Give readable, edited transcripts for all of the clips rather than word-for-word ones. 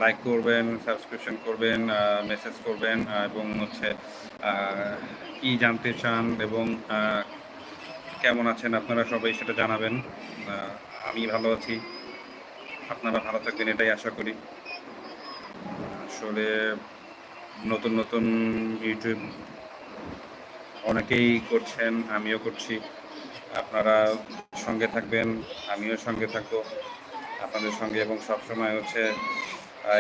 Like করবেন, subscription করবেন, message করবেন এবং হচ্ছে কি জানতে চান এবং কেমন আছেন আপনারা সবাই সেটা জানাবেন। আমি ভালো আছি, আপনারা ভালো থাকবেন এটাই আশা করি। আসলে নতুন নতুন ইউটিউব অনেকেই করছেন, আমিও করছি। আপনারা সঙ্গে থাকবেন, আমিও সঙ্গে থাকবো আপনাদের সঙ্গে, এবং সবসময় হচ্ছে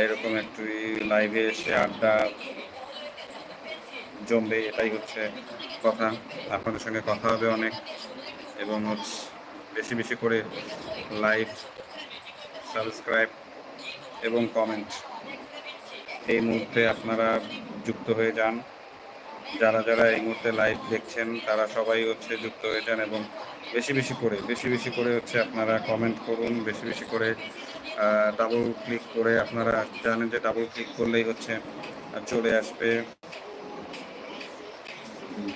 এরকম একটু লাইভে এসে আড্ডা জমবে, এটাই হচ্ছে কথা। আপনাদের সঙ্গে কথা হবে অনেক, এবং হচ্ছে বেশি বেশি করে লাইক, সাবস্ক্রাইব এবং কমেন্ট এই মুহূর্তে আপনারা যুক্ত হয়ে যান। যারা যারা এই মুহূর্তে লাইভ দেখছেন তারা সবাই হচ্ছে যুক্ত হয়ে যান, এবং বেশি বেশি করে হচ্ছে আপনারা কমেন্ট করুন। বেশি বেশি করে ডাবল ক্লিক করে, আপনারা জানেন যে ডাবল ক্লিক করলেই হচ্ছে চলে আসবে,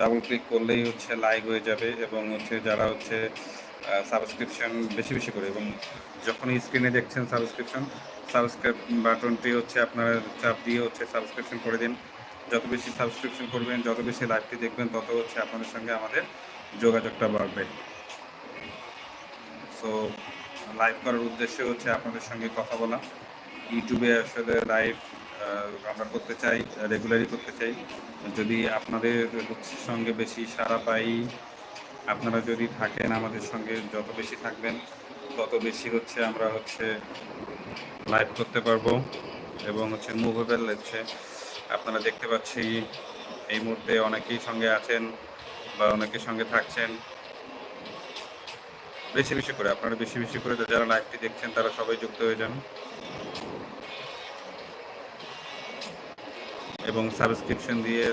ডাবল ক্লিক করলেই হচ্ছে লাইভ হয়ে যাবে। এবং হচ্ছে যারা হচ্ছে সাবস্ক্রিপশন বেশি বেশি করে, এবং যখনই স্ক্রিনে দেখছেন সাবস্ক্রাইব বাটনটি হচ্ছে আপনারা চাপ দিয়ে হচ্ছে সাবস্ক্রিপশন করে দিন। যত বেশি সাবস্ক্রিপশন করবেন, যত বেশি লাইভটি দেখবেন, তত হচ্ছে আপনাদের সঙ্গে আমাদের যোগাযোগটা বাড়বে। সো লাইভ করার উদ্দেশ্য হচ্ছে আপনাদের সঙ্গে কথা বলা। ইউটিউবে আসলে লাইভ আমরা করতে চাই, রেগুলারই করতে চাই। যদি আপনাদের সঙ্গে বেশি সাড়া পাই, আপনারা যদি থাকেন আমাদের সঙ্গে, যত বেশি থাকবেন তত বেশি হচ্ছে আমরা হচ্ছে লাইভ করতে পারবো, এবং হচ্ছে মুভেবল হচ্ছে আপনারা দেখতে পাচ্ছি এই মুহূর্তে অনেকেই সঙ্গে আছেন বা অনেকের সঙ্গে থাকছেন। বেশি বেশি করে আপনারা বেশি বেশি করে যারা লাইভটি দেখছেন তারা সবাই যুক্ত হয়ে যান, এবং সাবস্ক্রিপশন দিয়ে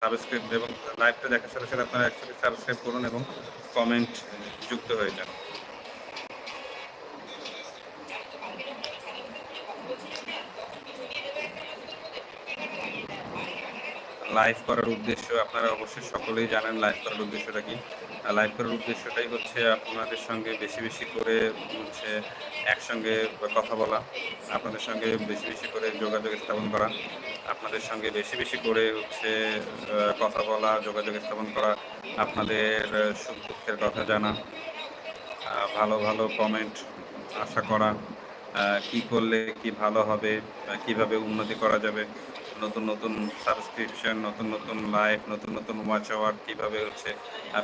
সাবস্ক্রাইব এবং লাইভটা দেখার সাথে সাথে আপনারা একসাথে সাবস্ক্রাইব করুন এবং কমেন্ট যুক্ত হয়ে যান। লাইভ করার উদ্দেশ্য আপনারা অবশ্যই সকলেই জানেন লাইভ করার উদ্দেশ্যটা কি। লাইভ করার উদ্দেশ্যটাই হচ্ছে আপনাদের সঙ্গে বেশি বেশি করে হচ্ছে একসঙ্গে কথা বলা, আপনাদের সঙ্গে বেশি বেশি করে যোগাযোগ স্থাপন করা, আপনাদের সঙ্গে বেশি বেশি করে হচ্ছে কথা বলা, যোগাযোগ স্থাপন করা, আপনাদের সুখ দুঃখের কথা জানা, ভালো ভালো কমেন্ট আশা করা, কি করলে কি ভালো হবে, কিভাবে উন্নতি করা যাবে, নতুন নতুন সাবস্ক্রিপশন, নতুন নতুন লাইভ, নতুন নতুন ওয়াচ আওয়ার কীভাবে হচ্ছে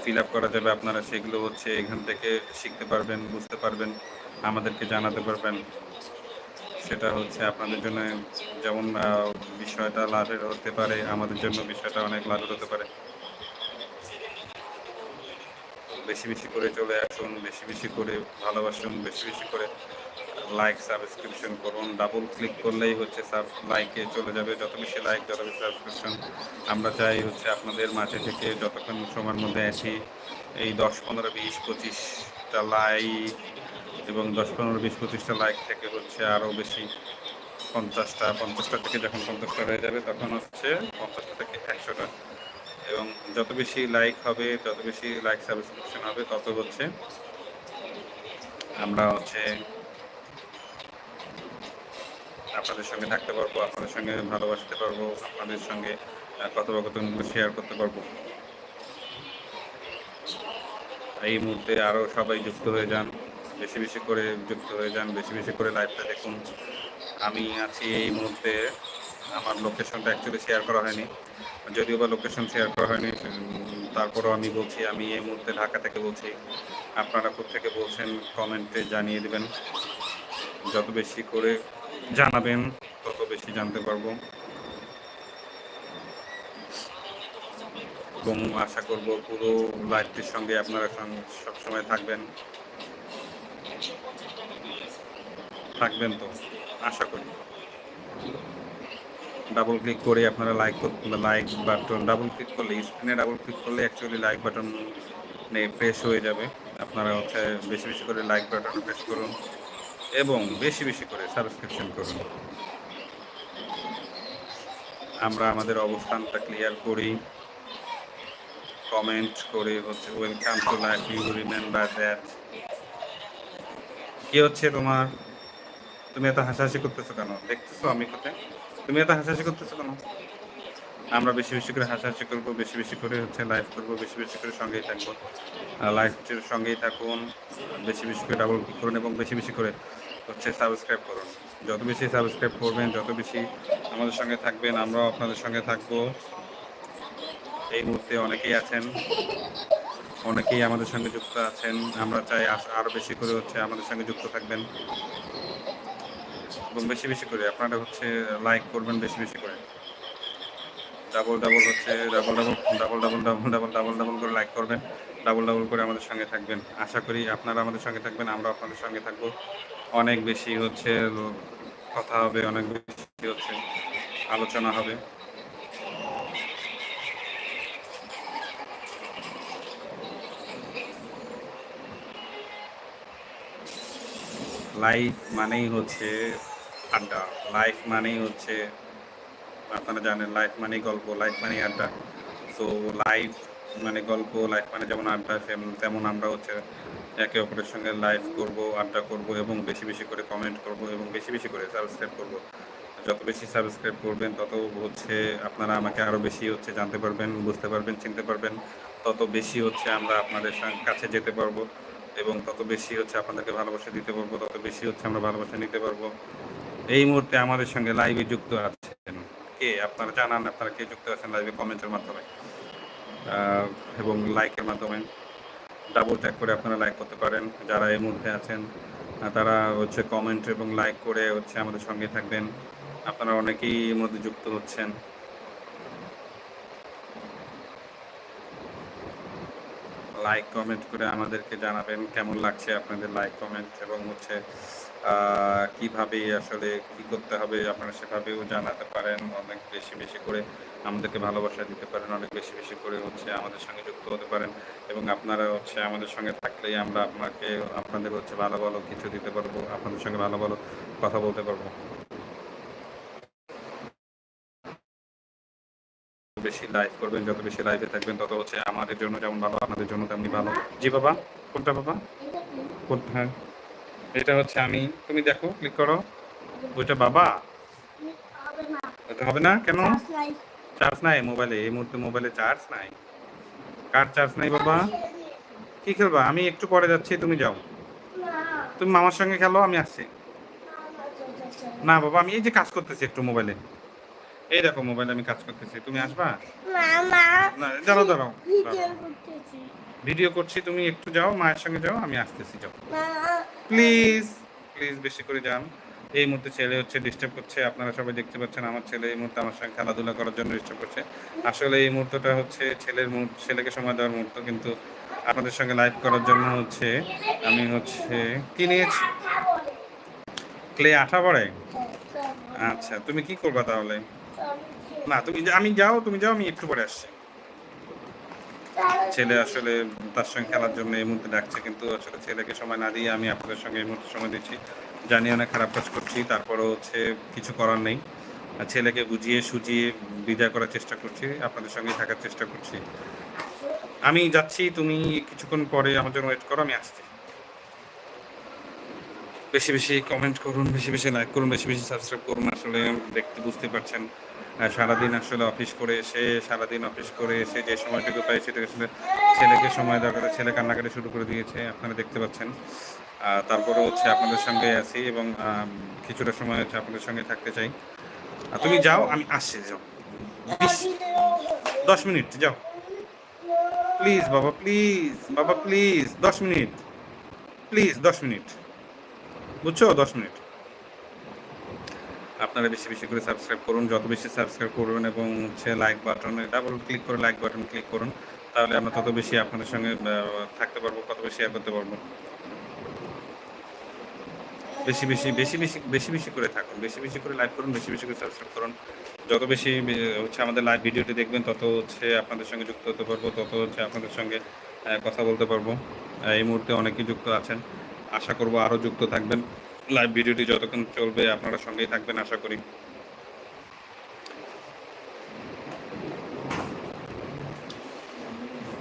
ফিল আপ করা যাবে, আপনারা সেগুলো হচ্ছে এখান থেকে শিখতে পারবেন, বুঝতে পারবেন, আমাদেরকে জানাতে পারবেন। সেটা হচ্ছে আপনাদের জন্য যেমন বিষয়টা লাভের হতে পারে, আমাদের জন্য বিষয়টা অনেক লাভের হতে পারে। বেশি বেশি করে চলে আসুন, বেশি বেশি করে ভালোবাসুন, বেশি বেশি করে লাইক সাবস্ক্রিপশন করুন। ডাবল ক্লিক করলেই হচ্ছে লাইকে চলে যাবে। যত বেশি লাইক, যত বেশি সাবস্ক্রিপশন। আমরা চাই হচ্ছে আপনাদের মাঝে থেকে যতক্ষণ সময়ের মধ্যে আছি এই 10, 15, 20, 25টা লাইক, এবং 10, 15, 20, 25টা লাইক থেকে হচ্ছে আরও বেশি 50টা থেকে যখন 50টা হয়ে যাবে তখন হচ্ছে 50টা থেকে 100টা, এবং যত বেশি লাইক হবে, যত বেশি লাইক সাবস্ক্রিপশন হবে, তত হচ্ছে আমরা হচ্ছে আপনাদের সঙ্গে থাকতে পারবো, আপনাদের সঙ্গে ভালোবাসতে পারবো, আপনাদের সঙ্গে কথোপকথনগুলো শেয়ার করতে পারবো। এই মুহূর্তে আরও সবাই যুক্ত হয়ে যান, বেশি বেশি করে যুক্ত হয়ে যান, বেশি বেশি করে লাইভটা দেখুন। আমি আছি এই মুহূর্তে, আমার লোকেশনটা অ্যাকচুয়ালি শেয়ার করা হয়নি, যদিও বা লোকেশন শেয়ার করা হয়নি, তারপরও আমি বলছি আমি এই মুহূর্তে ঢাকা থেকে বলছি। আপনারা কোত্থেকে বলছেন কমেন্টে জানিয়ে দেবেন। যত বেশি করে জানাবেন তত বেশি জানতে পারবো, এবং আশা করব পুরো লাইভটির সঙ্গে আপনারা সবসময় থাকবেন তো আশা করি। ডাবল ক্লিক করে আপনারা লাইক বাটন ডাবল ক্লিক করলে, স্ক্রিনে ডাবল ক্লিক করলে অ্যাকচুয়ালি লাইক বাটন প্রেস হয়ে যাবে। আপনারা হচ্ছে বেশি বেশি করে লাইক বাটন প্রেস করুন এবং বেশি বেশি করে সাবস্ক্রিপশন করুন। আমরা আমাদের অবস্থানটা ক্লিয়ার করি, কমেন্ট করে হচ্ছে welcome to life, you remember that. কি হচ্ছে তোমার? তুমি এত হাসাহাসি করতেছো কেন? দেখতেছো আমি কোথায়? তুমি এত হাসাহাসি করতেছো কেন? আমরা বেশি, বেশি করে হাসাহাসি করব, বেশি, বেশি করে হচ্ছে লাইভ করব, বেশি, বেশি করে সঙ্গেই থাকবো। লাইভটির সঙ্গেই থাকুন। বেশি, বেশি করে ডাবল ক্লিক করুন এবং বেশি, বেশি করে হচ্ছে সাবস্ক্রাইব করুন। যত বেশি সাবস্ক্রাইব করবেন, যত বেশি আমাদের সঙ্গে থাকবেন, আমরাও আপনাদের সঙ্গে থাকবো। এই মুহূর্তে অনেকেই আছেন, অনেকেই আমাদের সঙ্গে যুক্ত আছেন। আমরা চাই আরো বেশি করে হচ্ছে আমাদের সঙ্গে যুক্ত থাকবেন এবং বেশি, বেশি করে আপনারা হচ্ছে লাইক করবেন বেশি, বেশি করে। ডাবল, ডাবল হচ্ছে double, double, double, double, double, double, double, double করে লাইক করবেন। ডাবল, ডাবল করে আমাদের সঙ্গে থাকবেন। আশা করি আপনারা আমাদের সঙ্গে থাকবেন, আমরাও আপনাদের সঙ্গে থাকবো। অনেক বেশি হচ্ছে কথা হবে, অনেক বেশি হচ্ছে আলোচনা হবে। লাইফ মানেই হচ্ছে আড্ডা। লাইফ মানেই হচ্ছে আপনারা জানেন লাইফ মানেই গল্প, লাইফ মানেই আড্ডা। সো লাইফ মানে গল্প, লাইফ মানে যেমন আড্ডা তেমন আমরা হচ্ছে একে অপরের সঙ্গে লাইভ করব, আড্ডা করব এবং বেশি, বেশি করে কমেন্ট করব এবং বেশি, বেশি করে সাবস্ক্রাইব করব। যত বেশি সাবস্ক্রাইব করবেন তত হচ্ছে আপনারা আমাকে আরও বেশি হচ্ছে জানতে পারবেন, বুঝতে পারবেন, চিনতে পারবেন। তত বেশি হচ্ছে আমরা আপনাদের কাছে যেতে পারবো এবং তত বেশি হচ্ছে আপনাদেরকে ভালোবাসা দিতে পারবো, তত বেশি হচ্ছে আমরা ভালোবাসা নিতে পারবো। এই মুহূর্তে আমাদের সঙ্গে লাইভে যুক্ত আছেন কে? আপনারা জানান আপনারা কে যুক্ত আছেন লাইভে কমেন্টের মাধ্যমে এবং লাইকের মাধ্যমে। ডাবল ট্যাগ করে আপনারা লাইক করতে পারেন। যারা এই মুহূর্তে আছেন তারা হচ্ছে কমেন্ট এবং লাইক করে হচ্ছে আমাদের সঙ্গে থাকবেন। আপনারা অনেকেই এর মধ্যে যুক্ত হচ্ছেন। লাইক কমেন্ট করে আমাদেরকে জানাবেন কেমন লাগছে আপনাদের লাইক কমেন্ট এবং হচ্ছে কিভাবে আসলে কি করতে হবে আপনারা সেভাবেও জানাতে পারেন। অনেক বেশি, বেশি করে আমাদেরকে ভালোবাসা দিতে পারেন। অনেক বেশি, বেশি করে হচ্ছে আমাদের সঙ্গে যুক্ত হতে পারেন এবং আপনারা হচ্ছে আমাদের সঙ্গে থাকলেই আমরা আপনাদের হচ্ছে ভালো, ভালো কিছু দিতে পারবো। আপনাদের সঙ্গে ভালো, ভালো কথা বলতে পারবো। বেশি লাইভ করবেন, যত বেশি লাইভে থাকবেন তত হচ্ছে আমাদের জন্য যেমন ভালো, আপনাদের জন্য তেমনি ভালো। জি বাবা, কোনটা বাবা? হ্যাঁ, এটা হচ্ছে আমি। তুমি দেখো, ক্লিক করো। ওইটা বাবা? ওটা হবে না কেন? চার্জ নাই মোবাইলে, এই মুহূর্তে মোবাইলে চার্জ নাই। কার চার্জ নাই বাবা? কি খেলবা? আমি একটু পরে যাচ্ছি, তুমি যাও। তুমি মামার সঙ্গে খেলো, আমি আসছি। না বাবা, আমি এই যে কাজ করতেছি একটু মোবাইলে। এই দেখো মোবাইলে আমি কাজ করতেছি, তুমি আসবা? না, দাঁড়াও দাঁড়াও, ভিডিও করছি, তুমি একটু যাও, মায়ের সঙ্গে যাও, আমি আসতেছি, যাও প্লিজ, প্লিজ বেশি করে যান। এই মুহূর্তে ছেলে হচ্ছে ডিস্টার্ব করছে, আপনারা সবাই দেখতে পাচ্ছেন আমার ছেলে এই মুহূর্তে আমার সঙ্গে খেলাধুলা করার জন্য ডিস্টার্ব করছে। আসলে এই মুহূর্তটা হচ্ছে ছেলেকে সময় দেওয়ার মুহূর্ত, কিন্তু আপনাদের সঙ্গে লাইভ করার জন্য হচ্ছে আমি হচ্ছে কি নিয়েছি? ক্লে আঠা পড়ে? আচ্ছা, তুমি কি করবা তাহলে? না তুমি আমি যাও, তুমি যাও, আমি একটু পরে আসছি। ছেলে আসলে তার সঙ্গে খেলার জন্য এই মুহূর্তে ডাকছে, কিন্তু আসলে ছেলেকে সময় না দিয়ে আমি আপনাদের সঙ্গে এই মুহূর্তে সময় দিচ্ছি। জানি অনেক খারাপ কাজ করছি, তারপরেও হচ্ছে কিছু করার নেই। ছেলেকে বুঝিয়ে সুজিয়ে বিদায় করার চেষ্টা করছি, আপনাদের সঙ্গেই থাকার চেষ্টা করছি। আমি যাচ্ছি, তুমি কিছুক্ষণ পরে আমার জন্য ওয়েট করো, আমি আসছি। বেশি, বেশি কমেন্ট করুন, বেশি, বেশি লাইক করুন, বেশি, বেশি সাবস্ক্রাইব করুন। আসলে দেখতে বুঝতে পারছেন সারাদিন আসলে অফিস করে এসে যে সময়টুকু পাই সেটা আসলে ছেলেকে সময় দেওয়ার কথা। ছেলে কান্নাকাটি শুরু করে দিয়েছে, আপনারা দেখতে পাচ্ছেন। তারপরে হচ্ছে আপনাদের সঙ্গে আছি এবং কিছুটা সময় হচ্ছে আপনাদের সঙ্গে থাকতে চাই। তুমি যাও, আমি আসছি, যাও। 10 মিনিট যাও প্লিজ বাবা, প্লিজ বাবা, প্লিজ 10 মিনিট, প্লিজ 10 মিনিট, বুঝছো? 10 মিনিট। আপনারা বেশি, বেশি করে সাবস্ক্রাইব করুন। যত বেশি সাবস্ক্রাইব করবেন এবং হচ্ছে লাইক বাটনে ডাবল ক্লিক করে লাইক বাটন ক্লিক করুন, তাহলে আমরা তত বেশি আপনাদের সঙ্গে থাকতে পারবো, কত বেশি শেয়ার করতে পারবো। বেশি, বেশি, বেশি, বেশি, বেশি, বেশি করে থাকুন, বেশি, বেশি করে লাইক করুন, বেশি, বেশি করে সাবস্ক্রাইব করুন। যত বেশি হচ্ছে আমাদের লাইভ ভিডিওটি দেখবেন তত হচ্ছে আপনাদের সঙ্গে যুক্ত হতে পারবো, তত হচ্ছে আপনাদের সঙ্গে কথা বলতে পারবো। এই মুহূর্তে অনেকেই যুক্ত আছেন, আশা করব আরও যুক্ত থাকবেন। লাইভ ভিডিওটি যতক্ষণ চলবে আপনারা সঙ্গেই থাকবেন আশা করি।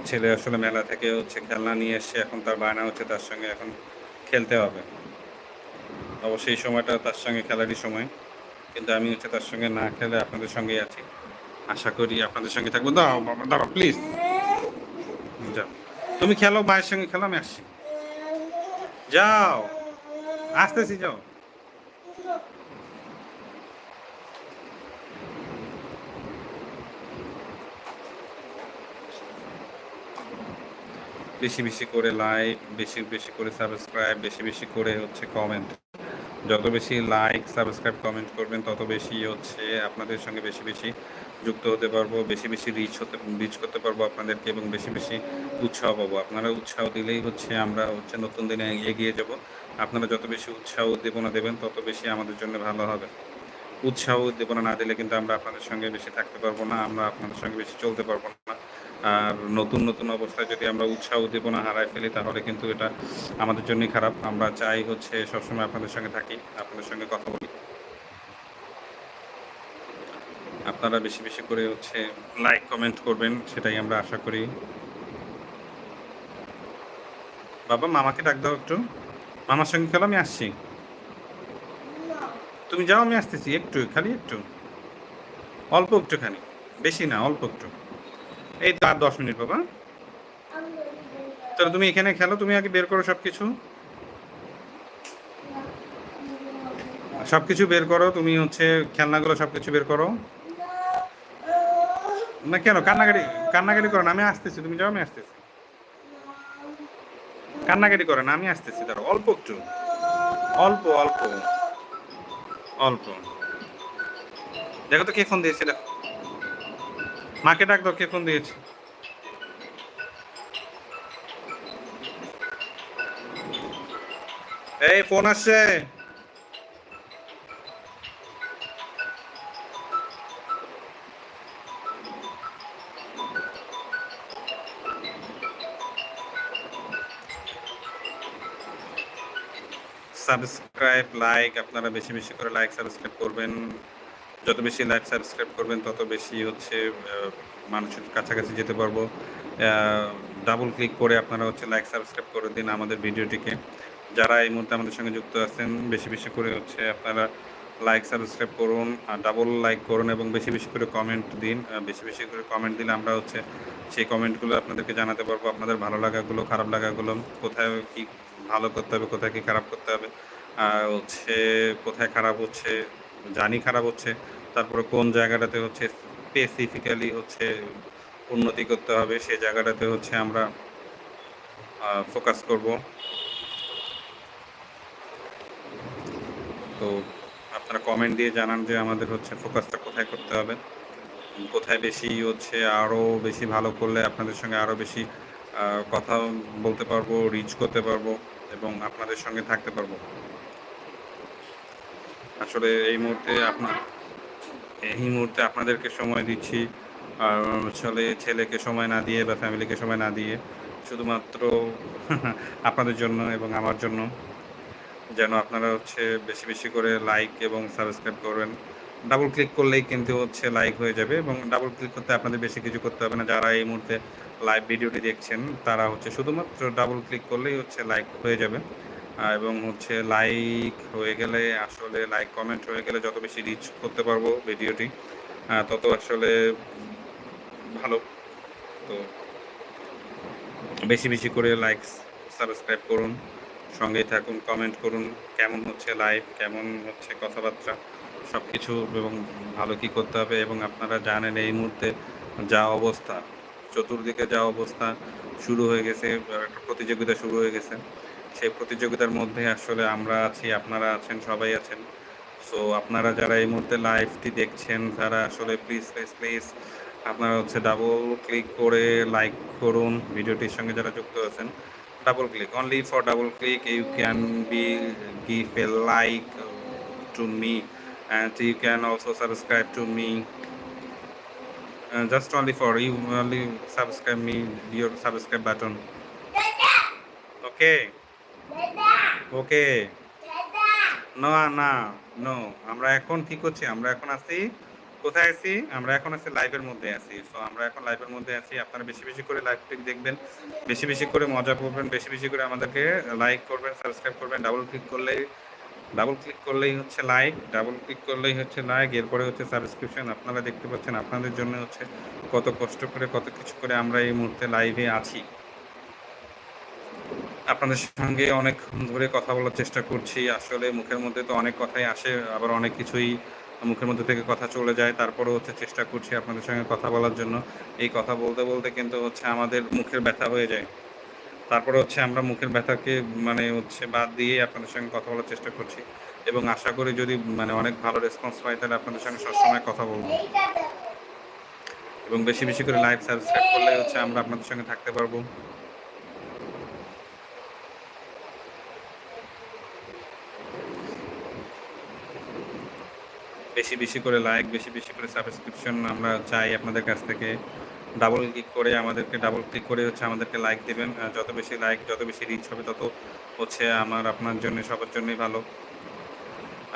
ছেলে আসলে মেলা থেকে হচ্ছে খেলনা নিয়ে এসছে, এখন তার বায়না হচ্ছে তার সঙ্গে এখন খেলতে হবে। অবশ্যই এই সময়টা তার সঙ্গে খেলারই সময়। কিন্তু আমি হচ্ছে তার সঙ্গে না খেলে আপনাদের সঙ্গেই আছি। আশা করি আপনাদের সঙ্গে থাকবো। দাঁড়াও বাবা, দাঁড়াও প্লিজ। যাও। তুমি খেলো, মায়ের সঙ্গে খেলো, আমি আসছি। যাও। আসতেছি, যাও। বেশি, বেশি করে লাইক, বেশি, বেশি করে সাবস্ক্রাইব, বেশি, বেশি করে হচ্ছে কমেন্ট। যত বেশি লাইক, সাবস্ক্রাইব, কমেন্ট করবেন তত বেশি হচ্ছে আপনাদের সঙ্গে বেশি, বেশি যুক্ত হতে পারবো। বেশি, বেশি রিচ করতে পারবো আপনাদেরকে এবং বেশি, বেশি উৎসাহ পাবো। আপনারা উৎসাহ দিলেই হচ্ছে আমরা হচ্ছে নতুন দিনে এগিয়ে যাব। আপনারা যত বেশি উৎসাহ উদ্দীপনা দেবেন তত বেশি আমাদের জন্য ভালো হবে। উৎসাহ উদ্দীপনা না দিলে কিন্তু আমরা আপনাদের সঙ্গে বেশি থাকতে পারবো না, আমরা আপনাদের সঙ্গে বেশি চলতে পারবো না। আর নতুন, নতুন অবস্থায় যদি আমরা উৎসাহ উদ্দীপনা হারায় ফেলি তাহলে কিন্তু এটা আমাদের জন্যই খারাপ। আমরা চাই হচ্ছে সবসময় আপনাদের সঙ্গে থাকি, আপনাদের সঙ্গে কথা বলি। আপনারা বেশি, বেশি করে হচ্ছে লাইক, কমেন্ট করবেন সেটাই আমরা আশা করি। বাবা মামাকে ডাক দাও একটু। মামার সঙ্গে খেলো, আমি আসছি। তুমি যাও, আমি আসতেছি। একটু, খালি একটু। অল্প একটুখানি। বেশি না, অল্প একটু। এই তো আর 10 মিনিট বাবা। তাহলে তুমি এখানে খেলো, তুমি আগে বের করো সবকিছু। সবকিছু বের করো, তুমি হচ্ছে খেলনাগুলো সবকিছু বের করো। না কেন কান্নাকাটি, কান্নাকাটি করো না, আমি আসতেছি। তুমি যাও, আমি আসতেছি। কান্নাকাটি করো না, আমি আসতেছি। ধরো অল্প একটু, অল্প অল্প অল্প। দেখো তো কে ফোন দিয়েছে, দেখো। মাকে ডাক দাও, কে ফোন দিয়েছে। এই ফোন আসছে। সাবস্ক্রাইব, লাইক, আপনারা বেশি, বেশি করে লাইক, সাবস্ক্রাইব করবেন। যত বেশি লাইক, সাবস্ক্রাইব করবেন তত বেশি হচ্ছে মানুষের কাছাকাছি যেতে পারবো। ডাবল ক্লিক করে আপনারা হচ্ছে লাইক, সাবস্ক্রাইব করে দিন আমাদের ভিডিওটিকে। যারা এই মুহূর্তে আমাদের সঙ্গে যুক্ত আছেন বেশি, বেশি করে হচ্ছে আপনারা লাইক, সাবস্ক্রাইব করুন, ডাবল লাইক করুন এবং বেশি, বেশি করে কমেন্ট দিন। বেশি, বেশি করে কমেন্ট দিলে আমরা হচ্ছে সেই কমেন্টগুলো আপনাদেরকে জানাতে পারবো। আপনাদের ভালো লাগাগুলো, খারাপ লাগাগুলো, কোথায় কি ভালো করতে হবে, কোথায় কি খারাপ করতে হবে, হচ্ছে কোথায় খারাপ হচ্ছে, জানি খারাপ হচ্ছে, তারপরে কোন জায়গাটাতে হচ্ছে স্পেসিফিক্যালি হচ্ছে উন্নতি করতে হবে, সেই জায়গাটাতে হচ্ছে আমরা ফোকাস করব। তো আপনারা কমেন্ট দিয়ে জানান যে আমাদের হচ্ছে ফোকাসটা কোথায় করতে হবে, কোথায় বেশি হচ্ছে আরও বেশি ভালো করলে আপনাদের সঙ্গে আরও বেশি কথা বলতে পারবো, রিচ করতে পারবো এবং আপনাদের সঙ্গে থাকতে পারবো। আসলে এই মুহূর্তে আপনাদেরকে সময় দিচ্ছি, আর আসলে ছেলেকে সময় না দিয়ে বা ফ্যামিলিকে সময় না দিয়ে শুধুমাত্র আপনাদের জন্য এবং আমার জন্য, যেন আপনারা হচ্ছে বেশি, বেশি করে লাইক এবং সাবস্ক্রাইব করবেন। ডাবল ক্লিক করলেই কিন্তু হচ্ছে লাইক হয়ে যাবে এবং ডাবল ক্লিক করতে আপনাদের বেশি কিছু করতে হবে না। যারা এই মুহূর্তে লাইভ ভিডিওটি দেখছেন তারা হচ্ছে শুধুমাত্র ডাবল ক্লিক করলেই হচ্ছে লাইক হয়ে যাবে। এবং হচ্ছে লাইক হয়ে গেলে আসলে লাইক কমেন্ট হয়ে গেলে যত বেশি রিচ করতে পারবো ভিডিওটি তত আসলে ভালো। তো বেশি, বেশি করে লাইক, সাবস্ক্রাইব করুন, সঙ্গেই থাকুন, কমেন্ট করুন কেমন হচ্ছে লাইভ, কেমন হচ্ছে কথাবার্তা, সব কিছু এবং ভালো কী করতে হবে। এবং আপনারা জানেন এই মুহূর্তে যা অবস্থা, চতুর্দিকে যা অবস্থা শুরু হয়ে গেছে, একটা প্রতিযোগিতা শুরু হয়ে গেছে। সেই প্রতিযোগিতার মধ্যে আসলে আমরা আছি, আপনারা আছেন, সবাই আছেন। সো আপনারা যারা এই মুহূর্তে লাইভটি দেখছেন তারা আসলে প্লিজ প্লিজ প্লিজ আপনারা হচ্ছে ডাবল ক্লিক করে লাইক করুন। ভিডিওটির সঙ্গে যারা যুক্ত আছেন double click, only for double click you can be give a like to me and you can also subscribe to me, just only for you only subscribe me your subscribe button. Okay, okay. না না, no. আমরা এখন কি করছি, আমরা এখন আছি কোথায় আছি, আমরা এখন আছি লাইভের মধ্যে আছি। সো আমরা এখন লাইভের মধ্যে আছি। আপনারা বেশি, বেশি করে লাইভটি দেখবেন, বেশি, বেশি করে মজা করবেন, বেশি, বেশি করে আমাদেরকে লাইক করবেন, সাবস্ক্রাইব করবেন। ডাবল ক্লিক করলেই ডাবল ক্লিক করলেই হচ্ছে লাইক, ডাবল ক্লিক করলেই হচ্ছে লাইক, এরপরে হচ্ছে সাবস্ক্রিপশন। আপনারা দেখতে পাচ্ছেন আপনাদের জন্য হচ্ছে কত কষ্ট করে কত কিছু করে আমরা এই মুহূর্তে লাইভে আছি। আপনাদের সঙ্গে অনেকক্ষণ ধরে কথা বলার চেষ্টা করছি। আসলে মুখের মধ্যে তো অনেক কথাই আসে, আবার অনেক কিছুই মুখের মধ্যে থেকে কথা চলে যায়। তারপরেও হচ্ছে চেষ্টা করছি আপনাদের সঙ্গে কথা বলার জন্য। এই কথা বলতে, বলতে কিন্তু হচ্ছে আমাদের মুখের ব্যথা হয়ে যায়। তারপরে হচ্ছে আমরা মুখের ব্যথাকে মানে হচ্ছে বাদ দিয়ে আপনাদের সঙ্গে কথা বলার চেষ্টা করছি এবং আশা করি যদি মানে অনেক ভালো রেসপন্স পাই তাহলে আপনাদের সঙ্গে সবসময় কথা বলব এবং বেশি বেশি করে লাইভ সাবস্ক্রাইব করলে হচ্ছে আমরা আপনাদের সঙ্গে থাকতে পারবো। বেশি বেশি করে লাইক, বেশি বেশি করে সাবস্ক্রিপশন আমরা চাই আপনাদের কাছ থেকে। ডাবল ক্লিক করে হচ্ছে আমাদেরকে লাইক দিবেন। যত বেশি লাইক, যত বেশি রিচ হবে তত হচ্ছে আপনার জন্য সবার জন্যই ভালো।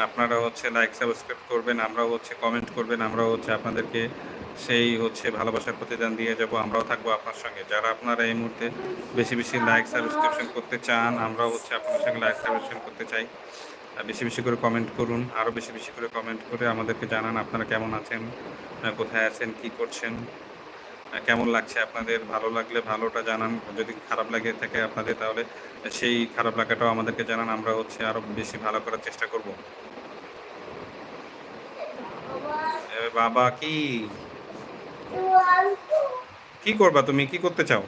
আপনারা হচ্ছে লাইক সাবস্ক্রাইব করবেন, আমরাও হচ্ছে কমেন্ট করবেন, আমরাও হচ্ছে আপনাদেরকে সেই হচ্ছে ভালোবাসার প্রতিদান দিয়ে যাব। আমরাও থাকবো আপনার সঙ্গে। যারা আপনারা এই মুহূর্তে বেশি বেশি লাইক সাবস্ক্রিপশন করতে চান, আমরাও হচ্ছে আপনাদের সঙ্গে লাইক সাবস্ক্রিপশন করতে চাই। বেশি বেশি করে কমেন্ট করুন, আরও বেশি বেশি করে কমেন্ট করে আমাদেরকে জানান আপনারা কেমন আছেন, কোথায় আছেন, কি করছেন, কেমন লাগছে আপনাদের। ভালো লাগলে ভালোটা জানান, যদি খারাপ লাগে থাকে আপনাদের তাহলে সেই খারাপ লাগাটাও আমাদেরকে জানান। আমরা হচ্ছে আরও বেশি ভালো করার চেষ্টা করব। বাবা কি কি করবা তুমি? কি করতে চাও?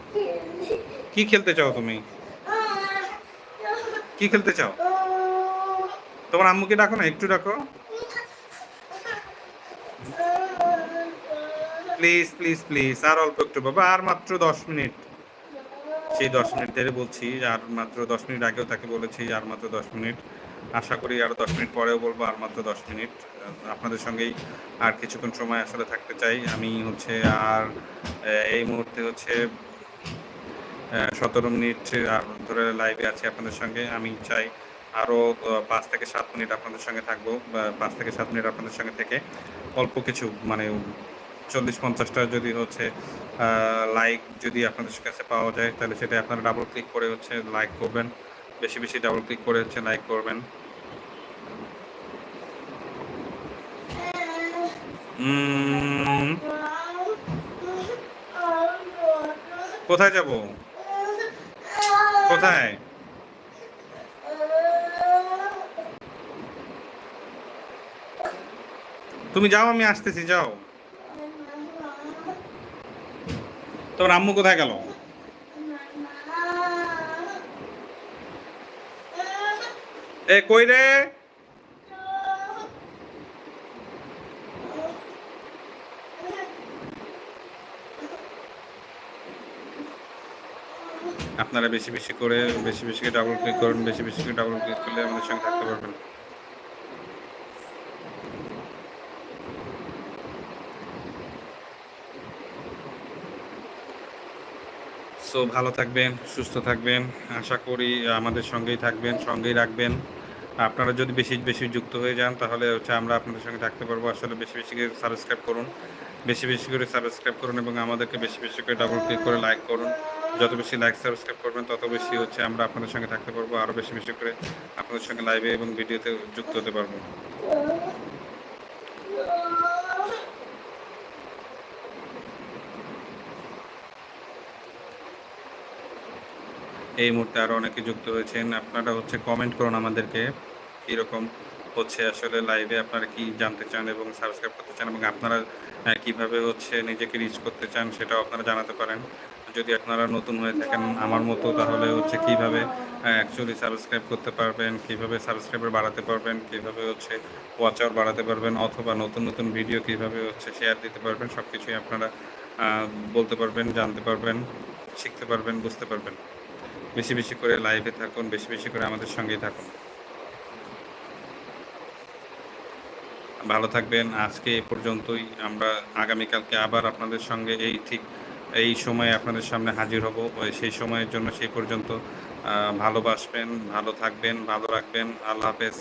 কি খেলতে চাও তুমি? কি খেলতে চাও? তোমার আম্মুকে ডাকো না, একটু ডাকো প্লিজ প্লিজ প্লিজ। আর অল্প একটু বাবা, আর মাত্র 10 মিনিট। সেই 10 মিনিট ধরে বলছি, আর মাত্র 10 মিনিট আগেও তাকে বলেছি আর মাত্র 10 মিনিট। আশা করি আরও 10 মিনিট পরেও বলবো আর মাত্র 10 মিনিট। আপনাদের সঙ্গেই আর কিছুক্ষণ সময় আসলে থাকতে চাই। আমি হচ্ছে আর এই মুহূর্তে হচ্ছে 17 মিনিট ধরে লাইভে আছি আপনাদের সঙ্গে। আমি চাই আরও 5 থেকে 7 মিনিট আপনাদের সঙ্গে থাকবো। 5 থেকে 7 মিনিট আপনাদের সঙ্গে থেকে অল্প কিছু মানে 40-50টা যদি হচ্ছে লাইক যদি আপনাদের কাছে পাওয়া যায় তাহলে সেটা আপনারা ডাবল ক্লিক করে হচ্ছে লাইক করবেন। বেশি বেশি ডাবল ক্লিক করে হচ্ছে লাইক করবেন। কোথায় যাব? কোথায়? তুমি যাও, আমি আসতেছি, যাও। তোর আম্মু কোথায় গেল? এ কই রে? আপনারা বেশি বেশি করে ডাবল ক্লিক করুন, বেশি বেশি করে ডাবল ক্লিক করলে আমাদের সঙ্গে থাকতে পারবেন। সো ভালো থাকবেন, সুস্থ থাকবেন। আশা করি আমাদের সঙ্গেই থাকবেন, সঙ্গেই রাখবেন। আপনারা যদি বেশি বেশি যুক্ত হয়ে যান তাহলে হচ্ছে আমরা আপনাদের সঙ্গে থাকতে পারবো। আসলে বেশি বেশি করে সাবস্ক্রাইব করুন, বেশি বেশি করে সাবস্ক্রাইব করুন এবং আমাদেরকে বেশি বেশি করে ডাবল ক্লিক করে লাইক করুন। যত বেশি লাইক সাবস্ক্রাইব করবেন তত বেশি হচ্ছে আমরা আপনাদের সঙ্গে থাকতে পারবো, আরও বেশি বেশি করে আপনাদের সঙ্গে লাইভে এবং ভিডিওতে যুক্ত হতে পারবো। এই মুহূর্তে আরও অনেকে যুক্ত হয়েছেন। আপনারা হচ্ছে কমেন্ট করুন আমাদেরকে কীরকম হচ্ছে আসলে লাইভে আপনারা কি জানতে চান এবং সাবস্ক্রাইব করতে চান এবং আপনারা কিভাবে হচ্ছে নিজেকে রিচ করতে চান সেটাও আপনারা জানাতে পারেন। যদি আপনারা নতুন হয়ে থাকেন আমার মতো তাহলে হচ্ছে কিভাবে অ্যাকচুয়ালি সাবস্ক্রাইব করতে পারবেন, কিভাবে সাবস্ক্রাইবার বাড়াতে পারবেন, কিভাবে হচ্ছে ওয়াচ আওয়ার বাড়াতে পারবেন অথবা নতুন নতুন ভিডিও কিভাবে হচ্ছে শেয়ার দিতে পারবেন, সব কিছুই আপনারা বলতে পারবেন, জানতে পারবেন, শিখতে পারবেন, বুঝতে পারবেন। বেশি বেশি করে লাইভে থাকুন, বেশি বেশি করে আমাদের সঙ্গেই থাকুন। ভালো থাকবেন। আজকে এ পর্যন্তই। আমরা আগামীকালকে আবার আপনাদের সঙ্গে ঠিক এই সময়ে আপনাদের সামনে হাজির হব। সেই সময়ের জন্য সেই পর্যন্ত ভালোবাসবেন, ভালো থাকবেন, ভালো রাখবেন। আল্লাহ হাফেজ।